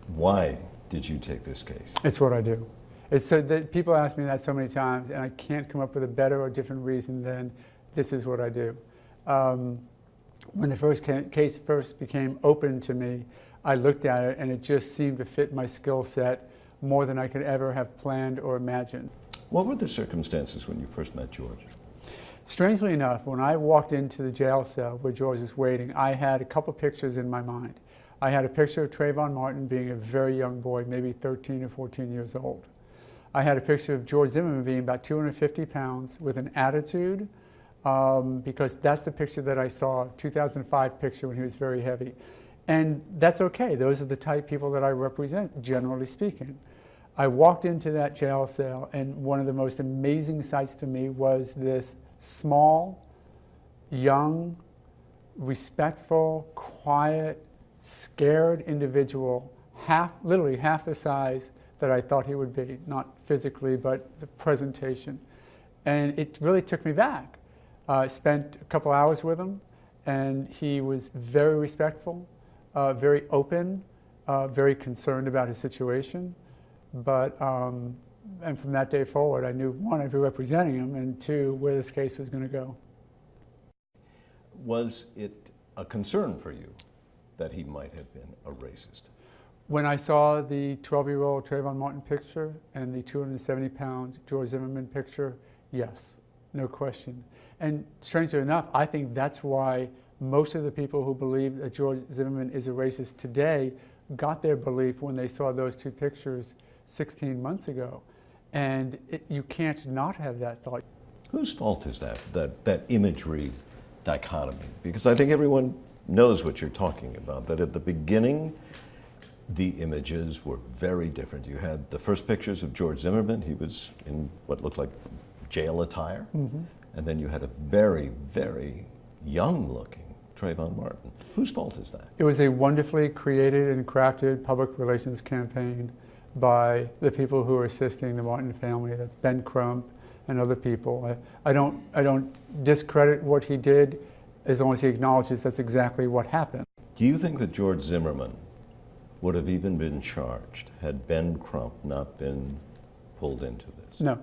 Why did you take this case? It's what I do. It's so that people ask me that so many times, and I can't come up with a better or different reason than this is what I do. When the case first became open to me, I looked at it and it just seemed to fit my skill set more than I could ever have planned or imagined. What were the circumstances when you first met George? Strangely enough, when I walked into the jail cell where George was waiting, I had a couple pictures in my mind. I had a picture of Trayvon Martin being a very young boy, maybe 13 or 14 years old. I had a picture of George Zimmerman being about 250 pounds with an attitude, because that's the picture that I saw, 2005 picture when he was very heavy. And that's okay. Those are the type people that I represent, generally speaking. I walked into that jail cell, and one of the most amazing sights to me was this small, young, respectful, quiet, scared individual, literally half the size that I thought he would be, not physically, but the presentation. And it really took me back. I spent a couple hours with him, and he was very respectful, very open, very concerned about his situation. But, and from that day forward, I knew, one, I'd be representing him, and two, where this case was going to go. Was it a concern for you that he might have been a racist? When I saw the 12-year-old Trayvon Martin picture and the 270-pound George Zimmerman picture, yes, no question. And strangely enough, I think that's why most of the people who believe that George Zimmerman is a racist today got their belief when they saw those two pictures 16 months ago. And you can't not have that thought. Whose fault is that imagery dichotomy? Because I think everyone knows what you're talking about, that at the beginning, the images were very different. You had the first pictures of George Zimmerman. He was in what looked like jail attire. Mm-hmm. And then you had a very, very young-looking Trayvon Martin. Whose fault is that? It was a wonderfully created and crafted public relations campaign by the people who are assisting the Martin family. That's Ben Crump and other people. I don't discredit what he did as long as he acknowledges that's exactly what happened. Do you think that George Zimmerman would have even been charged had Ben Crump not been pulled into this? No.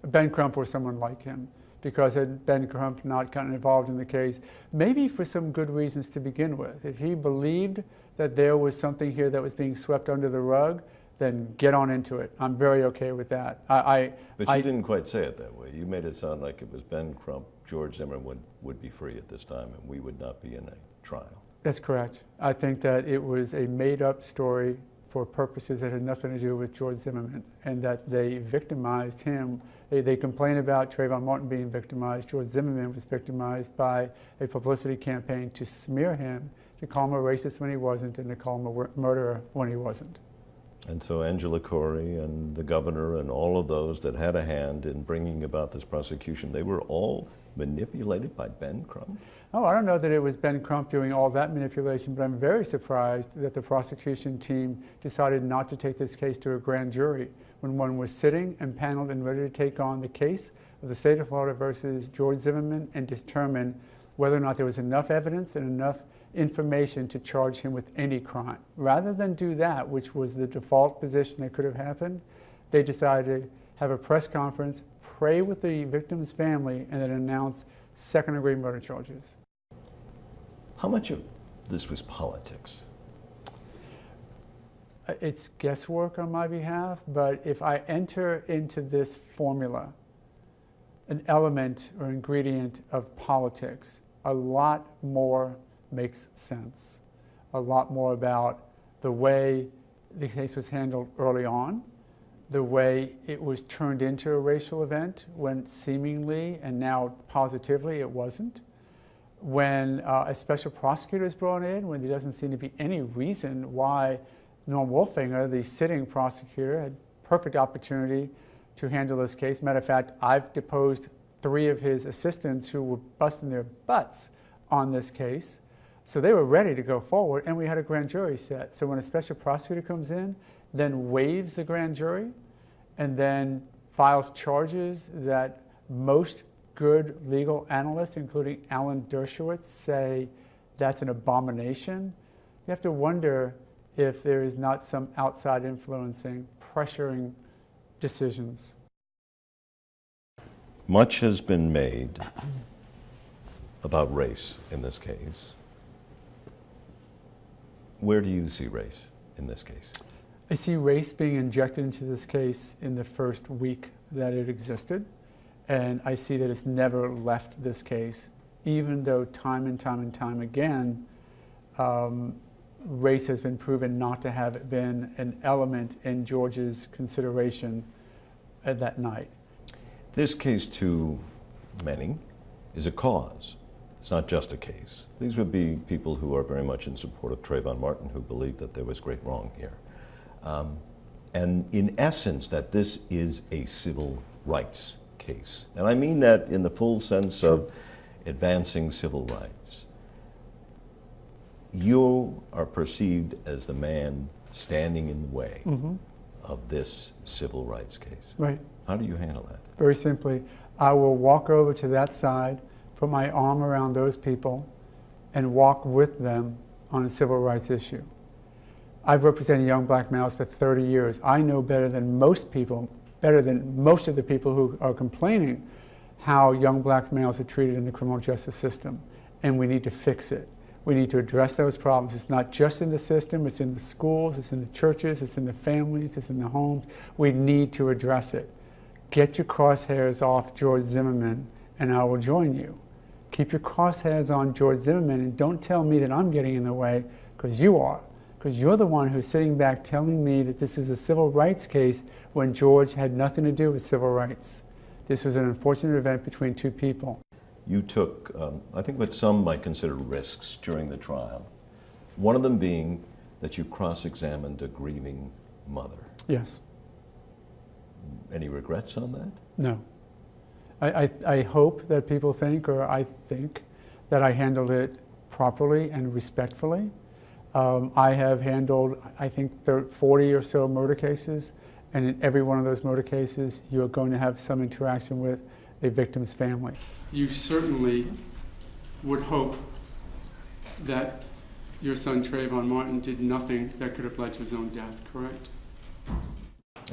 Ben Crump or someone like him. Because had Ben Crump not gotten involved in the case, maybe for some good reasons to begin with. If he believed that there was something here that was being swept under the rug, then get on into it. I'm very okay with that. But you didn't quite say it that way. You made it sound like it was Ben Crump, George Zimmerman would be free at this time, and we would not be in a trial. That's correct. I think that it was a made-up story for purposes that had nothing to do with George Zimmerman, and that they victimized him. They complain about Trayvon Martin being victimized. George Zimmerman was victimized by a publicity campaign to smear him, to call him a racist when he wasn't, and to call him a murderer when he wasn't. And so Angela Corey and the governor and all of those that had a hand in bringing about this prosecution, they were all manipulated by Ben Crump? Oh, I don't know that it was Ben Crump doing all that manipulation, but I'm very surprised that the prosecution team decided not to take this case to a grand jury when one was sitting and paneled and ready to take on the case of the state of Florida versus George Zimmerman and determine whether or not there was enough evidence and enough information to charge him with any crime. Rather than do that, which was the default position that could have happened, they decided to have a press conference, pray with the victim's family, and then announce second-degree murder charges. How much of this was politics? It's guesswork on my behalf, but if I enter into this formula an element or ingredient of politics, a lot more makes sense. A lot more about the way the case was handled early on, the way it was turned into a racial event when seemingly and now positively it wasn't. When a special prosecutor is brought in, when there doesn't seem to be any reason why Norm Wolfinger, the sitting prosecutor, had perfect opportunity to handle this case. Matter of fact, I've deposed 3 of his assistants who were busting their butts on this case. So they were ready to go forward, and we had a grand jury set. So when a special prosecutor comes in, then waives the grand jury, and then files charges that most good legal analysts, including Alan Dershowitz, say that's an abomination, you have to wonder if there is not some outside influencing, pressuring decisions. Much has been made about race in this case. Where do you see race in this case? I see race being injected into this case in the first week that it existed, and I see that it's never left this case, even though time and time again, race has been proven not to have been an element in George's consideration at that night. This case, to many, is a cause. It's not just a case. These would be people who are very much in support of Trayvon Martin, who believe that there was great wrong here. And in essence, that this is a civil rights case. And I mean that in the full sense of advancing civil rights. You are perceived as the man standing in the way of this civil rights case. Right. How do you handle that? Very simply, I will walk over to that side, put my arm around those people, and walk with them on a civil rights issue. I've represented young black males for 30 years. I know better than most people, better than most of the people who are complaining, how young black males are treated in the criminal justice system, and we need to fix it. We need to address those problems. It's not just in the system, it's in the schools, it's in the churches, it's in the families, it's in the homes. We need to address it. Get your crosshairs off George Zimmerman, and I will join you. Keep your crosshairs on George Zimmerman, and don't tell me that I'm getting in the way, because you are. Because you're the one who's sitting back telling me that this is a civil rights case when George had nothing to do with civil rights. This was an unfortunate event between two people. You took, I think what some might consider risks during the trial, one of them being that you cross-examined a grieving mother. Yes. Any regrets on that? No. I hope that people think, or I think, that I handled it properly and respectfully. I have handled, I think, 40 or so murder cases, and in every one of those murder cases, you are going to have some interaction with a victim's family. You certainly would hope that your son Trayvon Martin did nothing that could have led to his own death, correct?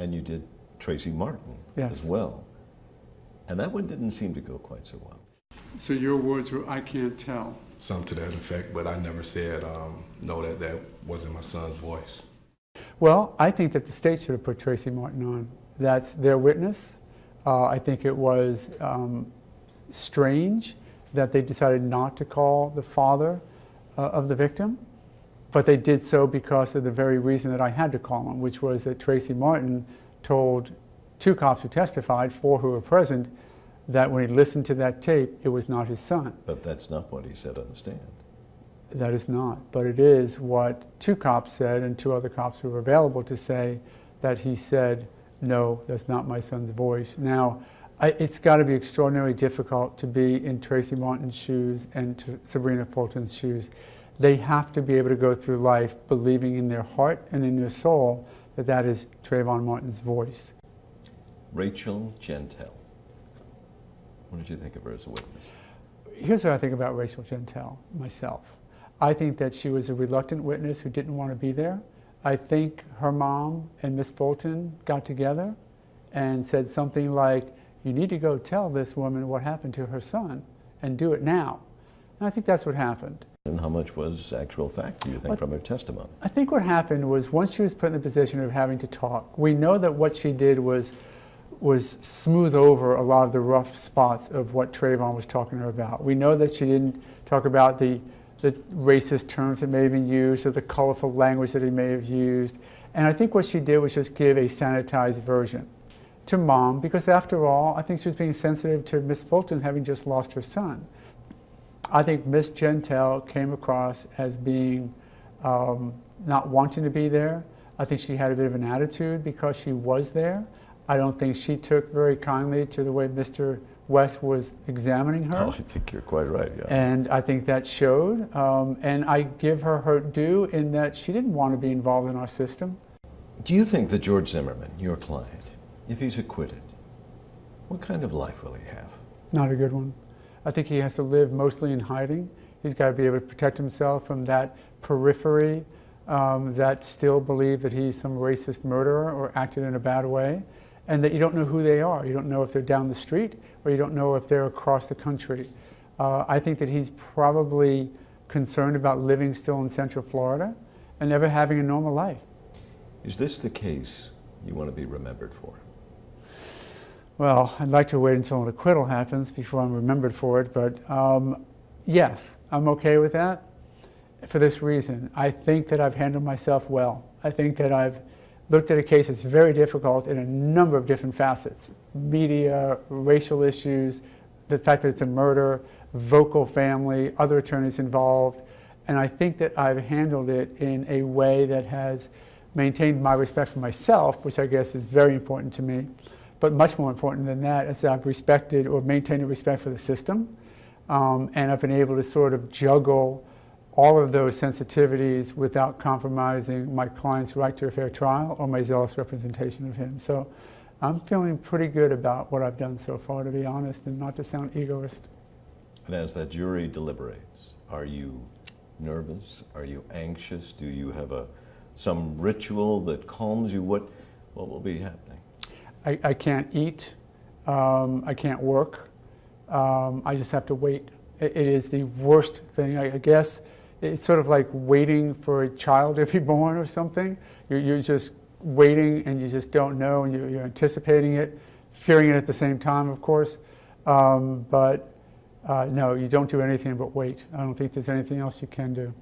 And you did Tracy Martin as well. And that one didn't seem to go quite so well. So your words were, "I can't tell." Something to that effect, but I never said, no, that wasn't my son's voice. Well, I think that the state should have put Tracy Martin on. That's their witness. I think it was strange that they decided not to call the father of the victim, but they did so because of the very reason that I had to call him, which was that Tracy Martin told two cops who testified, 4 who were present, that when he listened to that tape, it was not his son. But that's not what he said on the stand. That is not, but it is what 2 cops said and 2 other cops who were available to say, that he said, "No, that's not my son's voice." Now, it's got to be extraordinarily difficult to be in Tracy Martin's shoes and to Sabrina Fulton's shoes. They have to be able to go through life believing in their heart and in their soul that that is Trayvon Martin's voice. Rachel Gentile. What did you think of her as a witness? Here's what I think about Rachel Gentile myself. I think that she was a reluctant witness who didn't want to be there. I think her mom and Miss Fulton got together and said something like, "You need to go tell this woman what happened to her son and do it now." And I think that's what happened. And how much was actual fact, do you think, from her testimony? I think what happened was once she was put in the position of having to talk, we know that what she did was smooth over a lot of the rough spots of what Trayvon was talking to her about. We know that she didn't talk about the racist terms that may have been used or the colorful language that he may have used. And I think what she did was just give a sanitized version to mom, because after all, I think she was being sensitive to Miss Fulton having just lost her son. I think Miss Gentile came across as being not wanting to be there. I think she had a bit of an attitude because she was there. I don't think she took very kindly to the way Mr. West was examining her. Oh, I think you're quite right, yeah. And I think that showed. And I give her her due in that she didn't want to be involved in our system. Do you think that George Zimmerman, your client, if he's acquitted, what kind of life will he have? Not a good one. I think he has to live mostly in hiding. He's got to be able to protect himself from that periphery that still believe that he's some racist murderer or acted in a bad way, and that you don't know who they are. You don't know if they're down the street or you don't know if they're across the country. I think that he's probably concerned about living still in Central Florida and never having a normal life. Is this the case you want to be remembered for? Well, I'd like to wait until an acquittal happens before I'm remembered for it, but yes, I'm okay with that for this reason. I think that I've handled myself well. I think that I've looked at a case that's very difficult in a number of different facets: media, racial issues, the fact that it's a murder, vocal family, other attorneys involved, and I think that I've handled it in a way that has maintained my respect for myself, which I guess is very important to me. But much more important than that is that I've respected or maintained a respect for the system, and I've been able to sort of juggle all of those sensitivities without compromising my client's right to a fair trial or my zealous representation of him. So I'm feeling pretty good about what I've done so far, to be honest, and not to sound egoist. And as that jury deliberates, are you nervous? Are you anxious? Do you have some ritual that calms you? What will be happening? I can't eat, I can't work, I just have to wait. It is the worst thing. I guess it's sort of like waiting for a child to be born or something. You're just waiting and you just don't know, and you're anticipating it, fearing it at the same time, of course. No, you don't do anything but wait. I don't think there's anything else you can do.